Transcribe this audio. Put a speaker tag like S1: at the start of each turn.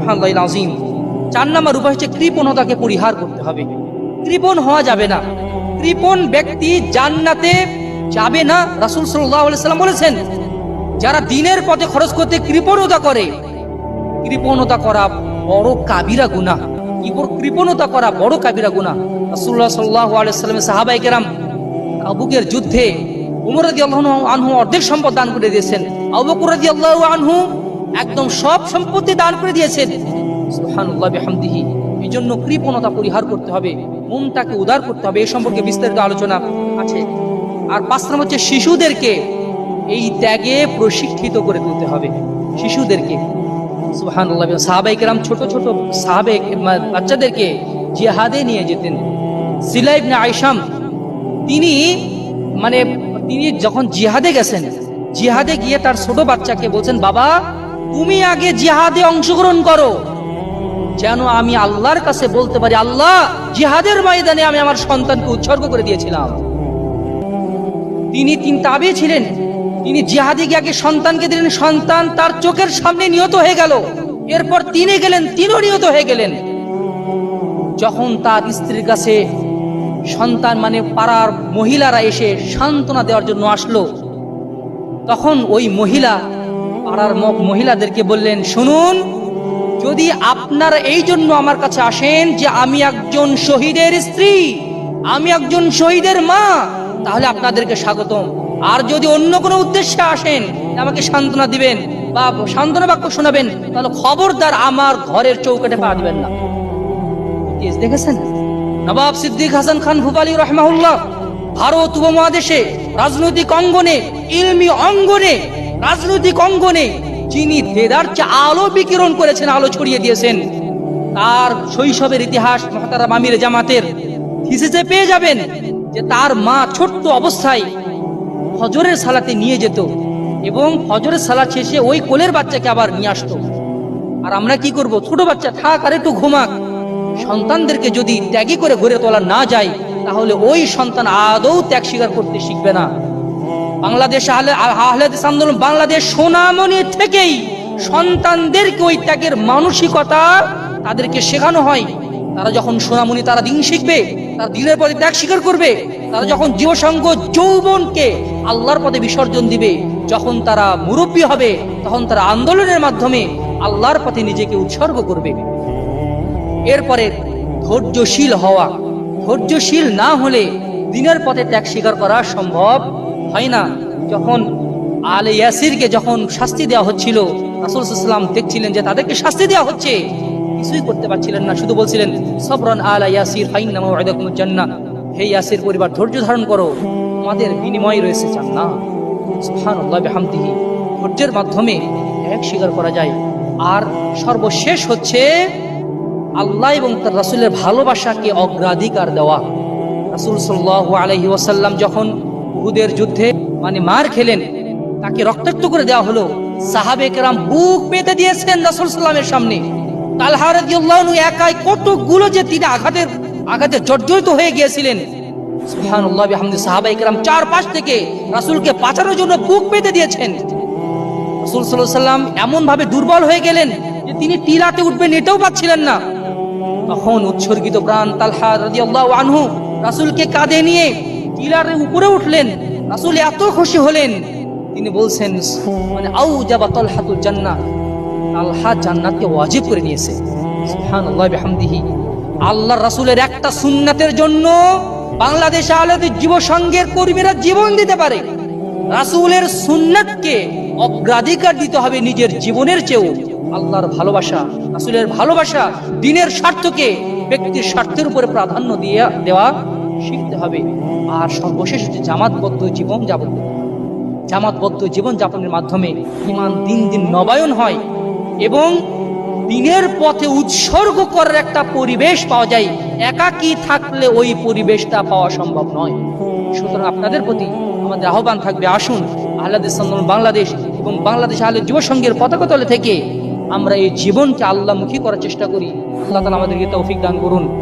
S1: সুবহানাল্লাহিল আযীম। 4 নম্বর উপায় হচ্ছে কৃপণতাকে পরিহার করতে হবে। কৃপণ হওয়া যাবে না। কৃপণ ব্যক্তি জান্নাতে যাবে না। রাসূল সাল্লাল্লাহু আলাইহি সাল্লাম বলেছেন, যারা দ্বীনের পথে খরচ করতে কৃপণতা করে, কৃপণতা করা বড় কাবিরা গুনাহ। কৃপণতা করা বড় কাবিরা গুনাহ। রাসূলুল্লাহ সাল্লাল্লাহু আলাইহি সাল্লামের সাহাবায়ে কেরাম তাবুকের যুদ্ধে উমর রাদিয়াল্লাহু আনহু অর্ধেক সম্পদ দান করে দিয়েছেন, আবু বকর রাদিয়াল্লাহু আনহু একদম সব সম্পত্তি দান করে দিয়েছেন। সুবহানাল্লাহ বিহামদিহি। এই জন্য কৃপণতা পরিহার করতে হবে, মনটাকে উদার করতে হবে। এই সম্পর্কে বিস্তারিত আলোচনা আছে। আর 5 নম্বর হচ্ছে শিশুদেরকে এই ত্যাগে প্রশিক্ষিত করে তুলতে হবে। শিশুদেরকে সুবহানাল্লাহ, সাহাবায়ে কেরাম ছোট ছোট বাচ্চাদেরকে জিহাদে নিয়ে যেতেন। সিলা ইবনে আয়সাম তিনি যখন জিহাদে গেছেন, জিহাদে গিয়ে তার ছোট বাচ্চাকে বলছেন, বাবা তুমি আগে জিহাদে অংশগ্রহণ করো, যেন আমি আল্লাহর কাছে বলতে পারি, আল্লাহ জিহাদের ময়দানে আমি আমার সন্তানকে উৎসর্গ করে দিয়েছিলাম। তিনি তাবী ছিলেন। তিনি জিহাদে গিয়ে আগে সন্তানকে দিলেন, সন্তান তার চোখের সামনে নিহত হয়ে গেল। এরপর তিনি গেলেন, তিনিও নিহত হয়ে গেলেন। যখন তার স্ত্রীর কাছে সন্তান পাড়ার মহিলারা এসে সান্ত্বনা দেওয়ার জন্য আসলো, তখন ওই মহিলা পাড়ার মহিলাদেরকে বললেন, শুনুন, যদি আপনারা এই জন্য আমার কাছে আসেন যে আমি একজন শহীদের স্ত্রী, আমি একজন শহীদের মা, তাহলে আপনাদেরকে স্বাগতম। আর যদি অন্য কোনো উদ্দেশ্যে আসেন, আমাকে সান্ত্বনা দিবেন বা সান্ত্বনা বাক্য শোনাবেন, তাহলে খবরদার আমার ঘরের চৌকাঠে পা দিবেন না। দেখেছেন নবাব সিদ্দিক হাসান খান ভূপালী রাহিমাহুল্লাহ ভারত উপমহাদেশে রাজনৈতিক অঙ্গনে, ইলমি অঙ্গনে, রাজনৈতিক অঙ্গনে যিনি দেদারচে আলো বিকিরণ করেছেন, আলো ছড়িয়ে দিয়েছেন, তার শৈশবের ইতিহাস মুহতারাম আমির জামাতের থিসিসে পেয়ে যাবেন যে তার মা ছোট্ট অবস্থায় ফজরের সালাতে নিয়ে যেত এবং ফজরের সালাত শেষে ওই কোলের বাচ্চাকে আবার নিয়ে আসতো। আর আমরা কি করব? ছোট বাচ্চা থাক আর একটু ঘুমাক। সন্তানদেরকে যদি ত্যাগী করে গড়ে তোলা না যায়, তাহলে ওই সন্তান আদৌ ত্যাগ স্বীকার করতে শিখবে না। বাংলাদেশ আহলে হাদিস আন্দোলন বাংলাদেশ সোনামণি থেকেই সন্তানদেরকে ওই ত্যাগের মানসিকতা তাদেরকে শেখানো হয়। তারা যখন সোনামণি, তারা দিন শিখবে, তারা দিনের পথে ত্যাগ স্বীকার করবে। তারা যখন জীবসঙ্গ যৌবনকে আল্লাহর পথে বিসর্জন দিবে, যখন তারা মুরব্বী হবে, তখন তারা আন্দোলনের মাধ্যমে আল্লাহর পথে নিজেকে উৎসর্গ করবে। এরপরে ধৈর্যশীল হওয়া। ধৈর্যশীল না হলে দিনের পথে ত্যাগ স্বীকার করা সম্ভব হয় না। যখন আলে ইয়াসিরকে যখন শাস্তি দেওয়া হচ্ছিল, রাসূল সাল্লাল্লাহু আলাইহি ওয়াসাল্লাম দেখছিলেন যে তাদেরকে শাস্তি দেওয়া হচ্ছে, কিছুই করতে পারছিলেন না, শুধু বলছিলেন, সবরান আলা ইয়াসির ফাইন্না মাওইদাকুমুল জান্নাহ, হে ইয়াসির পরিবার ধৈর্য ধারণ করো, তোমাদের বিনিময় রয়েছে জান্নাত। সুবহানাল্লাহ বিহামদিহি। ধৈর্যের মাধ্যমে ত্যাগ স্বীকার করা যায়। আর সর্বশেষ হচ্ছে আল্লাহ এবং তার রাসূলের ভালোবাসাকে অগ্রাধিকার দেওয়া। রাসূল সাল্লাল্লাহু আলাইহি ওয়াসাল্লাম যখন উহুদের যুদ্ধে মার খেলেন, তাকে রক্তাক্ত করে দেওয়া হলো, সাহাবে কেরাম বুক পেতে দিয়েছেন রাসূল সাল্লামের সামনে। তালহা রাদিয়াল্লাহু আনহু একাই কতগুলো যে তিনি আঘাতে জর্জরিত হয়ে গিয়েছিলেন। সুবহানাল্লাহ বিহামদি। সাহাবায়ে কেরাম চারপাশ থেকে রাসূলকে বাঁচানোর জন্য বুক পেতে দিয়েছেন। রাসূল সাল্লাল্লাহু আলাইহি ওয়াসাল্লাম এমন ভাবে দুর্বল হয়ে গেলেন যে তিনি টিলাতে উঠবেন এটাও পাচ্ছিলেন না। তখন উৎসর্গিত প্রাণ তালহা রাদিয়াল্লাহু আনহু রাসূলকে কাঁধে নিয়ে টিলার উপরে উঠলেন। রাসূল এত খুশি হলেন, তিনি বলছেন, আউজাবা তালহাতুল জান্নাহ, তালহা জান্নাতকে ওয়াজিব করে নিয়েছে। সুবহানাল্লাহ বিহামদিহি। আল্লাহর রাসূলের একটা সুন্নাতের জন্য বাংলাদেশ আহলে হাদিস যুব সংঘের কর্মীরা জীবন দিতে পারে। রাসূলের সুন্নাতকে অগ্রাধিকার দিতে হবে নিজের জীবনের চেয়েও। আল্লাহর ভালোবাসা, রাসূলের ভালোবাসা, দ্বীনের স্বার্থকে ব্যক্তির স্বার্থের উপরে প্রাধান্য দেওয়া শিখতে হবে। আর সর্বশেষ হচ্ছে জামাতবদ্ধ জীবন যাপনের মাধ্যমে ঈমান দিন দিন নবায়ন হয় এবং দ্বীনের পথে উৎসর্গ করার একটা পরিবেশ পাওয়া যায়। একাকী থাকলে ওই পরিবেশটা পাওয়া সম্ভব নয়। সুতরাং আপনাদের প্রতি আমাদের আহ্বান থাকবে, আসুন আহলে হাদিস আন্দোলন বাংলাদেশ এবং বাংলাদেশ আহলে যুব সংঘের পতাকা তলে থেকে আমরা এই জীবনকে আল্লাহমুখী করার চেষ্টা করি। আল্লাহ তাআলা আমাদেরকে তৌফিক দান করুন।